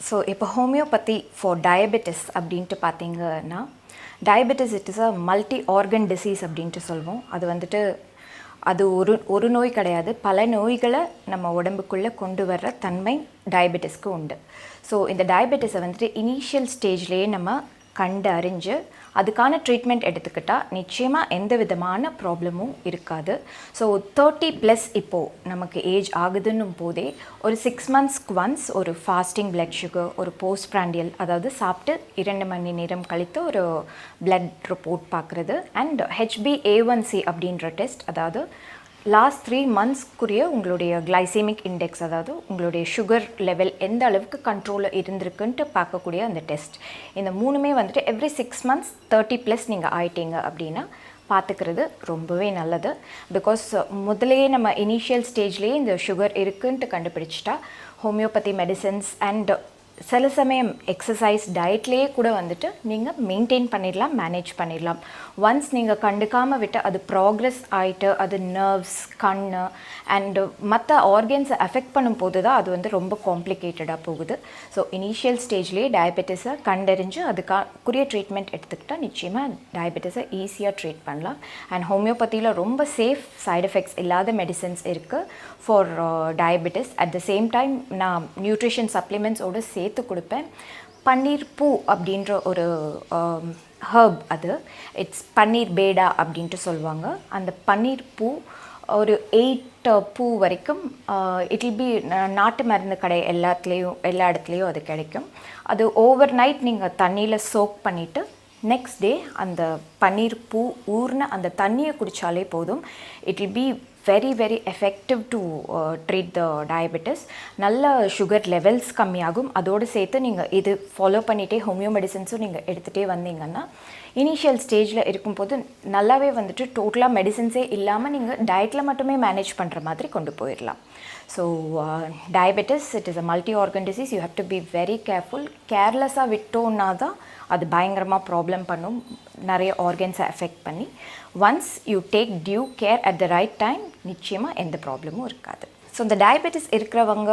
So இப்போ homeopathy for diabetes அப்படின்ட்டு பார்த்தீங்கன்னா, diabetes it is a multi organ disease அப்படின்ட்டு சொல்வோம். அது வந்துட்டு அது ஒரு நோய் கிடையாது, பல நோய்களை நம்ம உடம்புக்குள்ளே கொண்டு வர்ற தன்மை டயபெட்டிஸ்க்கு உண்டு. ஸோ இந்த டயபெட்டிஸை வந்துட்டு இனிஷியல் ஸ்டேஜ்லேயே நம்ம கண்டு அறிஞ்சு அதுக்கான ட்ரீட்மெண்ட் எடுத்துக்கிட்டால் நிச்சயமாக எந்த விதமான ப்ராப்ளமும் இருக்காது. ஸோ 30+ இப்போது நமக்கு ஏஜ் ஆகுதுன்னும் போதே ஒரு 6 monthsக்கு ஒன்ஸ் ஒரு ஃபாஸ்டிங் பிளட் சுகர், ஒரு போஸ்ட் பிராண்டியல், அதாவது சாப்பிட்டு 2 மணி நேரம் கழித்து ஒரு பிளட் ரிப்போர்ட் பார்க்குறது, அண்ட் HbA1c அப்படின்ற டெஸ்ட், அதாவது லாஸ்ட் 3 monthsக்குரிய உங்களுடைய கிளைசேமிக் இண்டெக்ஸ், அதாவது உங்களுடைய சுகர் லெவல் எந்த அளவுக்கு கண்ட்ரோலில் இருந்திருக்குன்ட்டு பார்க்கக்கூடிய அந்த டெஸ்ட். இந்த மூணுமே வந்துட்டு எவ்ரி 6 months 30+ நீங்கள் ஆயிட்டீங்க அப்படின்னா பார்த்துக்கிறது ரொம்பவே நல்லது. பிகாஸ் முதலையே நம்ம இனிஷியல் ஸ்டேஜ்லேயே இந்த சுகர் இருக்குன்ட்டு கண்டுபிடிச்சிட்டா ஹோமியோபதி மெடிசன்ஸ் அண்ட் சில சமயம் எக்ஸசைஸ் டயட்லேயே கூட வந்துட்டு நீங்கள் மெயின்டைன் பண்ணிடலாம், மேனேஜ் பண்ணிடலாம். ஒன்ஸ் நீங்கள் கண்டுக்காமல் விட்டு அது ப்ராக்ரெஸ் ஆகிட்டு அது நர்வ்ஸ், கண் அண்டு மற்ற ஆர்கன்ஸை அஃபெக்ட் பண்ணும் போது தான் அது வந்து ரொம்ப காம்ப்ளிகேட்டடாக போகுது. ஸோ இனிஷியல் ஸ்டேஜ்லேயே டயபெட்டிஸை கண்டறிஞ்சு அதுக்குரிய ட்ரீட்மெண்ட் எடுத்துக்கிட்டால் நிச்சயமாக டயபெட்டிஸை ஈஸியாக ட்ரீட் பண்ணலாம். அண்ட் ஹோமியோபதியில் ரொம்ப சேஃப், சைடு எஃபெக்ட்ஸ் இல்லாத மெடிசன்ஸ் இருக்குது for diabetes. At the same time நான் நியூட்ரிஷன் சப்ளிமெண்ட்ஸோடு சேர்த்து கொடுப்பேன். பன்னீர் பூ அப்படின்ற ஒரு ஹர்ப், அது இட்ஸ் பன்னீர் பேடா அப்படின்ட்டு சொல்லுவாங்க. அந்த பன்னீர் பூ ஒரு 8 பூ வரைக்கும் இட் வில் பி நாட்டு மருந்து கடை எல்லா இடத்துலையும் அது கிடைக்கும். அது ஓவர் நைட் நீங்கள் தண்ணியில் சோக் பண்ணிவிட்டு நெக்ஸ்ட் டே அந்த பன்னீர் பூ ஊர்ன அந்த தண்ணியை குடித்தாலே போதும். It will be very very effective to treat the diabetes. நல்ல சுகர் லெவல்ஸ் கம்மியாகும். அதோடு சேர்த்து நீங்கள் இது ஃபாலோ பண்ணிகிட்டே ஹோமியோ மெடிசன்ஸும் நீங்கள் எடுத்துகிட்டே வந்தீங்கன்னா இனிஷியல் ஸ்டேஜில் இருக்கும்போது நல்லாவே வந்துட்டு டோட்டலாக மெடிசன்ஸே இல்லாமல் நீங்கள் டயட்டில் மட்டுமே மேனேஜ் பண்ணுற மாதிரி கொண்டு போயிடலாம். So diabetes it is a multi organ disease. You have to be very careful. கேர்லெஸ்ஸாக விட்டோன்னா தான் அது பயங்கரமாக ப்ராப்ளம் பண்ணும், நிறைய ஆர்கன்ஸை அஃபெக்ட் பண்ணி. Once you take due care at the right time நிச்சயமாக எந்த ப்ராப்ளமும் இருக்காது. ஸோ இந்த டயபெட்டிஸ் இருக்கிறவங்க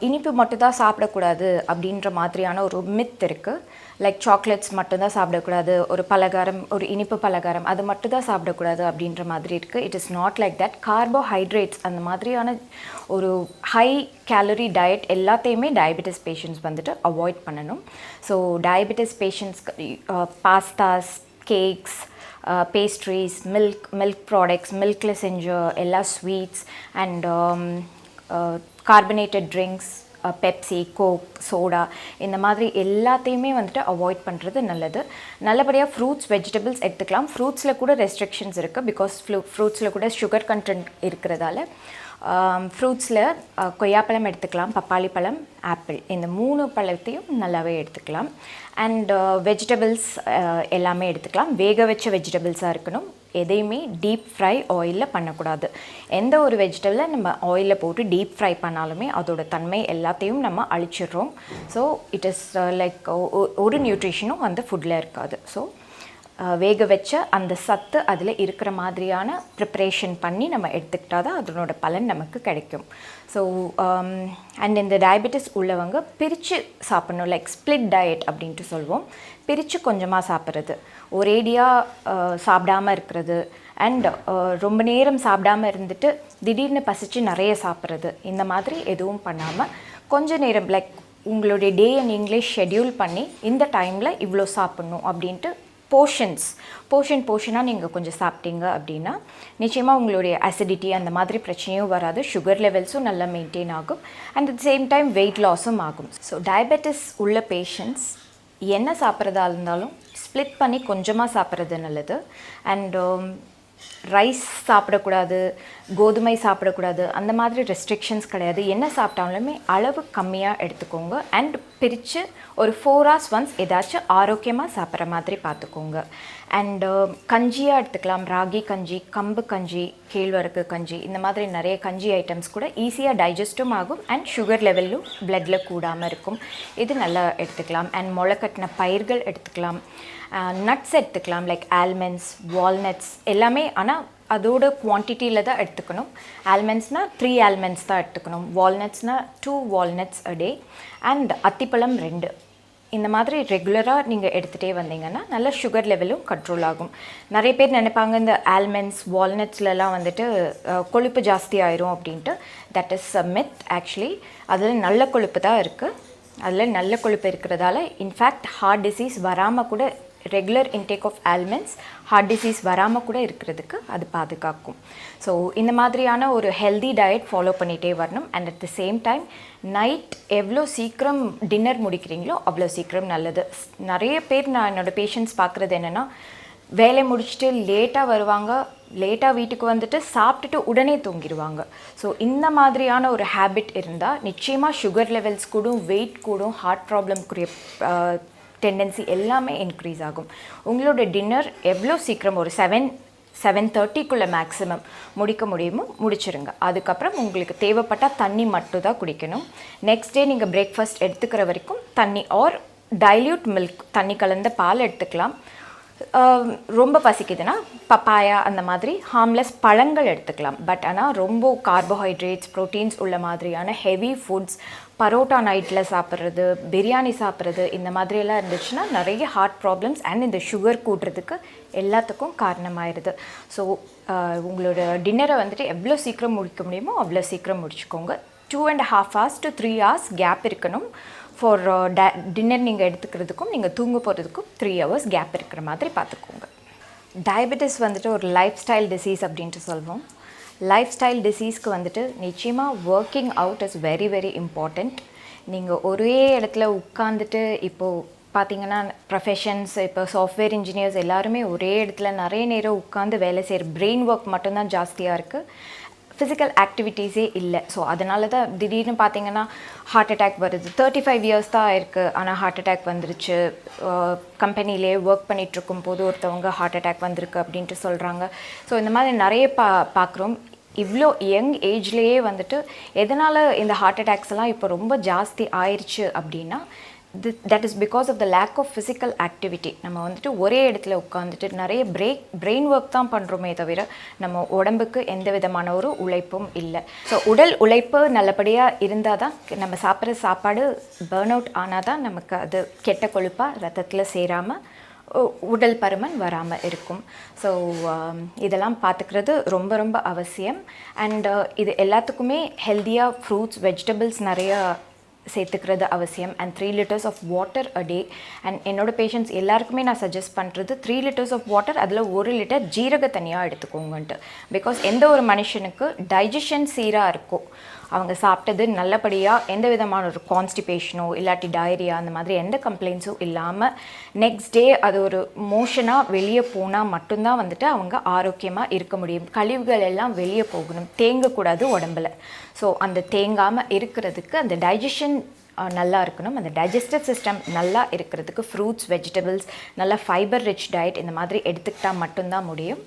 இனிப்பு மட்டும்தான் சாப்பிடக்கூடாது அப்படின்ற மாதிரியான ஒரு மித் இருக்குது. லைக் சாக்லேட்ஸ் மட்டும்தான் சாப்பிடக்கூடாது, ஒரு பலகாரம், ஒரு இனிப்பு பலகாரம் அது மட்டும்தான் சாப்பிடக்கூடாது அப்படின்ற மாதிரி இருக்குது. It is not like that. Carbohydrates அந்த மாதிரியான ஒரு ஹை கேலரி டயட் எல்லாத்தையுமே டயபெட்டிஸ் பேஷண்ட்ஸ் வந்துட்டு அவாய்ட் பண்ணணும். ஸோ டயபெட்டிஸ் பேஷண்ட்ஸ்க்கு pastas, cakes, pastries, milk products, மில்கில் செஞ்ச எல்லா sweets and carbonated drinks, Pepsi, Coke, soda இந்த மாதிரி எல்லாத்தையுமே வந்துட்டு அவாய்ட் பண்ணுறது நல்லது. நல்லபடியாக ஃப்ரூட்ஸ், வெஜிடபிள்ஸ் எடுத்துக்கலாம். ஃப்ரூட்ஸில் கூட ரெஸ்ட்ரிக்ஷன்ஸ் இருக்குது. பிகாஸ் ஃப்ரூட்ஸில் கூட சுகர் கண்டென்ட் இருக்கிறதால ஃப்ரூட்ஸில் கொய்யாப்பழம் எடுத்துக்கலாம், பப்பாளி பழம், ஆப்பிள், இந்த 3 பழத்தையும் நல்லாவே எடுத்துக்கலாம். அண்ட் வெஜிடபிள்ஸ் எல்லாமே எடுத்துக்கலாம். வேக வச்ச வெஜிடபிள்ஸாக இருக்கணும். எதையுமே டீப் ஃப்ரை ஆயிலில் பண்ணக்கூடாது. எந்த ஒரு வெஜிடபிளை நம்ம ஆயிலில் போட்டு டீப் ஃப்ரை பண்ணாலுமே அதோட தன்மை எல்லாத்தையும் நம்ம அழிச்சிடுறோம். ஸோ இட் இஸ் லைக் ஒரு நியூட்ரிஷனும் அந்த ஃபுட்டில் இருக்காது. ஸோ வேக வச்ச அந்த சத்து அதில் இருக்கிற மாதிரியான ப்ரிப்ரேஷன் பண்ணி நம்ம எடுத்துக்கிட்டால் தான் அதனோட பலன் நமக்கு கிடைக்கும். ஸோ அண்ட் இந்த டயபெட்டிஸ் உள்ளவங்க பிரித்து சாப்பிட்ணும். லைக் ஸ்ப்ளிட் டயட் அப்படின்ட்டு சொல்வோம். பிரித்து கொஞ்சமாக சாப்பிட்றது, ஒரேடியாக சாப்பிடாமல் இருக்கிறது, அண்ட் ரொம்ப நேரம் சாப்பிடாமல் இருந்துட்டு திடீர்னு பசித்து நிறைய சாப்பிட்றது, இந்த மாதிரி எதுவும் பண்ணாமல் கொஞ்ச நேரம் லைக் உங்களுடைய டேயை நீங்களே ஷெட்யூல் பண்ணி இந்த டைமில் இவ்வளோ சாப்பிட்ணும் அப்படின்ட்டு போர்ஷனாக நீங்கள் கொஞ்சம் சாப்பிட்டீங்க அப்படின்னா நிச்சயமாக உங்களுடைய அசிடிட்டி அந்த மாதிரி பிரச்சனையும் வராது. சுகர் லெவல்ஸும் நல்லா மெயின்டைன் ஆகும். And at same time weight லாஸும் ஆகும். ஸோ டயபெட்டிஸ் உள்ள பேஷண்ட்ஸ் என்ன சாப்பிட்றதா இருந்தாலும் ஸ்ப்ளிட் பண்ணி கொஞ்சமாக சாப்பிட்றது நல்லது. அண்ட் ரைஸ் சாப்பிடக்கூடாது, கோதுமை சாப்பிடக்கூடாது, அந்த மாதிரி ரெஸ்ட்ரிக்ஷன்ஸ் கிடையாது. என்ன சாப்பிட்டாலுமே அளவு கம்மியாக எடுத்துக்கோங்க. அண்ட் பிரித்து ஒரு 4 hours ஒன்ஸ் ஏதாச்சும் ஆரோக்கியமாக சாப்பிட்ற மாதிரி பார்த்துக்கோங்க. அண்டு கஞ்சியாக எடுத்துக்கலாம். ராகி கஞ்சி, கம்பு கஞ்சி, கேழ்வரகு கஞ்சி, இந்த மாதிரி நிறைய கஞ்சி ஐட்டம்ஸ் கூட ஈஸியாக டைஜஸ்ட்டும் ஆகும். அண்ட் சுகர் லெவலும் பிளட்டில் கூடாமல் இருக்கும். இது நல்லா எடுத்துக்கலாம். அண்ட் முளைக்கட்டின பயிர்கள் எடுத்துக்கலாம். நட்ஸ் எடுத்துக்கலாம். லைக் ஆல்மண்ட்ஸ், வால்நட்ஸ் எல்லாமே. ஆனால் அதோட குவான்டிட்டியில் தான் எடுத்துக்கணும். ஆல்மண்ட்ஸ்னால் 3 ஆல்மண்ட்ஸ் தான் எடுத்துக்கணும். வால்நட்ஸ்னால் 2 வால்நட்ஸ் அ டே அண்ட் அத்திப்பழம் 2. இந்த மாதிரி ரெகுலராக நீங்கள் எடுத்துகிட்டே வந்தீங்கன்னா நல்ல சுகர் லெவலும் கண்ட்ரோல் ஆகும். நிறைய பேர் நினைப்பாங்க இந்த ஆல்மண்ட்ஸ் வால்நட்ஸ்லலாம் வந்துட்டு கொழுப்பு ஜாஸ்தி ஆயிரும் அப்படின்ட்டு. That is a myth. Actually அதில் நல்ல கொழுப்பு தான் இருக்குது. அதில் நல்ல கொழுப்பு இருக்கிறதால இன்ஃபேக்ட் ஹார்ட் டிசீஸ் வராமல் கூட, regular intake of almonds heart disease வராமல் கூட இருக்கிறதுக்கு அது பாதுகாக்கும். ஸோ இந்த மாதிரியான ஒரு ஹெல்தி டயட் ஃபாலோ பண்ணிகிட்டே வரணும். And at the same time night எவ்வளோ சீக்கிரம் டின்னர் முடிக்கிறீங்களோ அவ்வளோ சீக்கிரம் நல்லது. நிறைய பேர் நான் என்னோடய பேஷண்ட்ஸ் பார்க்குறது என்னென்னா, வேலை முடிச்சுட்டு லேட்டாக வருவாங்க, லேட்டாக வீட்டுக்கு வந்துட்டு சாப்பிட்டுட்டு உடனே தூங்கிடுவாங்க. ஸோ இந்த மாதிரியான ஒரு ஹேபிட் இருந்தால் நிச்சயமாக சுகர் லெவல்ஸ் கூடும், வெயிட் கூடும், ஹார்ட் ப்ராப்ளம்க்குரிய டெண்டன்சி எல்லாமே இன்க்ரீஸ் ஆகும். உங்களோட டின்னர் எவ்வளோ சீக்கிரம் ஒரு 7-7:30 மேக்ஸிமம் முடிக்க முடியுமோ முடிச்சிருங்க. அதுக்கப்புறம் உங்களுக்கு தேவைப்பட்டால் தண்ணி மட்டும் தான் குடிக்கணும். நெக்ஸ்ட் டே நீங்கள் பிரேக்ஃபாஸ்ட் எடுத்துக்கிற வரைக்கும் தண்ணி ஆர் டைல்யூட் மில்க், தண்ணி கலந்த பால் எடுத்துக்கலாம். ரொம்ப பசிக்குதுன்னா பப்பாயா அந்த மாதிரி ஹார்ம்லெஸ் பழங்கள் எடுத்துக்கலாம். பட் ஆனால் ரொம்ப கார்போஹைட்ரேட்ஸ், ப்ரோட்டீன்ஸ் உள்ள மாதிரியான ஹெவி ஃபுட்ஸ், பரோட்டா நைட்டில் சாப்பிட்றது, பிரியாணி சாப்பிட்றது, இந்த மாதிரியெல்லாம் இருந்துச்சுன்னா நிறைய ஹார்ட் ப்ராப்ளம்ஸ் அண்ட் இந்த சுகர் கூட்டுறதுக்கு எல்லாத்துக்கும் காரணமாயிருது. ஸோ உங்களோட டின்னரை வந்துட்டு எவ்வளோ சீக்கிரம் முடிக்க முடியுமோ அவ்வளோ சீக்கிரம் முடிச்சுக்கோங்க. 2.5 hours to 3 hours கேப் இருக்கணும். ஃபார் டின்னர் நீங்கள் எடுத்துக்கிறதுக்கும் நீங்கள் தூங்க போகிறதுக்கும் 3 hours கேப் இருக்கிற மாதிரி பார்த்துக்கோங்க. டயபெட்டிஸ் வந்துட்டு ஒரு லைஃப் ஸ்டைல் டிசீஸ் அப்படின்ட்டு சொல்வோம். லைஃப் ஸ்டைல் டிசீஸ்க்கு வந்துட்டு நிச்சயமாக working out is very very important. நீங்கள் ஒரே இடத்துல உட்காந்துட்டு இப்போது பார்த்தீங்கன்னா ப்ரொஃபஷன்ஸ், இப்போ சாஃப்ட்வேர் இன்ஜினியர்ஸ் எல்லாருமே ஒரே இடத்துல நிறைய நேரம் உட்காந்து வேலை செய்கிற பிரெயின் ஒர்க் மட்டும்தான் ஜாஸ்தியாக இருக்குது. ஃபிசிக்கல் ஆக்டிவிட்டீஸே இல்லை. ஸோ அதனால தான் திடீர்னு பார்த்தீங்கன்னா ஹார்ட் அட்டாக் வருது. 35 years தான் இருக்குது, ஆனால் ஹார்ட் அட்டாக் வந்துருச்சு. கம்பெனிலே ஒர்க் பண்ணிகிட்ருக்கும் போது ஒருத்தவங்க ஹார்ட் அட்டாக் வந்திருக்கு அப்படின்ட்டு சொல்கிறாங்க. ஸோ இந்த மாதிரி நிறைய பார்க்குறோம். இவ்வளோ யங் ஏஜ்லேயே வந்துட்டு எதனால் இந்த ஹார்ட் அட்டாக்ஸ் எல்லாம் இப்போ ரொம்ப ஜாஸ்தி ஆயிடுச்சு அப்படின்னா, that is because of the lack of physical activity. நம்ம வந்துட்டு ஒரே இடத்துல உட்காந்துட்டு நிறைய பிரெயின் ஒர்க் தான் பண்ணுறோமே தவிர நம்ம உடம்புக்கு எந்த விதமான ஒரு உழைப்பும் இல்லை. ஸோ உடல் உழைப்பு நல்லபடியாக இருந்தால் தான் நம்ம சாப்பிட்ற சாப்பாடு பர்ன் அவுட் ஆனால் தான் நமக்கு அது கெட்ட கொழுப்பாக ரத்தத்தில் சேராமல் உடல் பருமன் வராமல் இருக்கும். ஸோ இதெல்லாம் பார்த்துக்கிறது ரொம்ப ரொம்ப அவசியம். அண்ட் இது எல்லாத்துக்குமே ஹெல்த்தியாக ஃப்ரூட்ஸ், வெஜிடபிள்ஸ் நிறையா சேர்த்துக்கிறது அவசியம். And 3 liters of water a day. And என்னோடய பேஷண்ட்ஸ் எல்லாருக்குமே நான் சஜஸ்ட் பண்ணுறது 3 liters ஆஃப் வாட்டர், அதில் 1 liter ஜீரக தனியாக எடுத்துக்கோங்கன்ட்டு. பிகாஸ் எந்த ஒரு மனுஷனுக்கு டைஜஷன் சீராக இருக்கும், அவங்க சாப்பிட்டது நல்லபடியாக எந்த விதமான ஒரு கான்ஸ்டிபேஷனோ இல்லாட்டி டயரியா அந்த மாதிரி எந்த கம்ப்ளைண்ட்ஸும் இல்லாமல் நெக்ஸ்ட் டே அது ஒரு மோஷனாக வெளியே போனால் மட்டும்தான் வந்துட்டு அவங்க ஆரோக்கியமாக இருக்க முடியும். கழிவுகள் எல்லாம் வெளியே போகணும், தேங்கக்கூடாது உடம்புல. ஸோ அந்த தேங்காமல் இருக்கிறதுக்கு அந்த டைஜஷன் நல்லா இருக்கணும். அந்த டைஜஸ்டிவ் சிஸ்டம் நல்லா இருக்கிறதுக்கு ஃப்ரூட்ஸ், வெஜிடபிள்ஸ், நல்லா ஃபைபர் ரிச் டயட் இந்த மாதிரி எடுத்துக்கிட்டால் மட்டும்தான் முடியும்.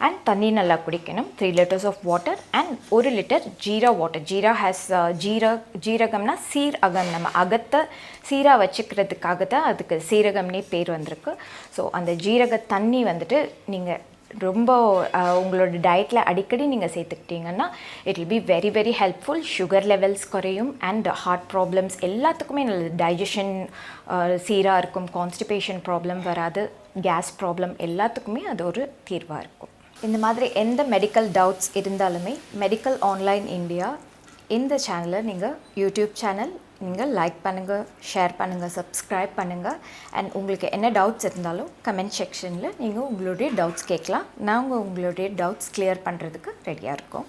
அண்ட் தண்ணி நல்லா குடிக்கணும். 3 liters of water and 1 liter jeera water. Jeera has ஜீரகம்னா சீரகம். நம்ம அகத்தை சீராக வச்சுக்கிறதுக்காக தான் அதுக்கு சீரகம்னே பேர் வந்திருக்கு. ஸோ அந்த ஜீரக தண்ணி வந்துட்டு நீங்கள் ரொம்ப உங்களோட டயட்டில் அடிக்கடி நீங்கள் சேர்த்துக்கிட்டிங்கன்னா it will be very very helpful. Sugar levels குறையும் அண்ட் ஹார்ட் ப்ராப்ளம்ஸ் எல்லாத்துக்குமே நல்லது. டைஜஷன் சீராக இருக்கும், கான்ஸ்டிபேஷன் ப்ராப்ளம் வராது, கேஸ் ப்ராப்ளம் எல்லாத்துக்குமே அது ஒரு தீர்வாக இருக்கும். இந்த மாதிரி எந்த மெடிக்கல் டவுட்ஸ் இருந்தாலுமே மெடிக்கல் ஆன்லைன் இந்தியா இந்த சேனலை நீங்கள் யூடியூப் சேனல் நீங்கள் லைக் பண்ணுங்கள், ஷேர் பண்ணுங்கள், சப்ஸ்கிரைப் பண்ணுங்கள். அண்ட் உங்களுக்கு என்ன டவுட்ஸ் இருந்தாலும் கமெண்ட் செக்ஷனில் நீங்கள் உங்களுடைய டவுட்ஸ் கேட்கலாம். நாங்கள் உங்களுடைய டவுட்ஸ் கிளியர் பண்ணுறதுக்கு ரெடியாக இருக்கோம்.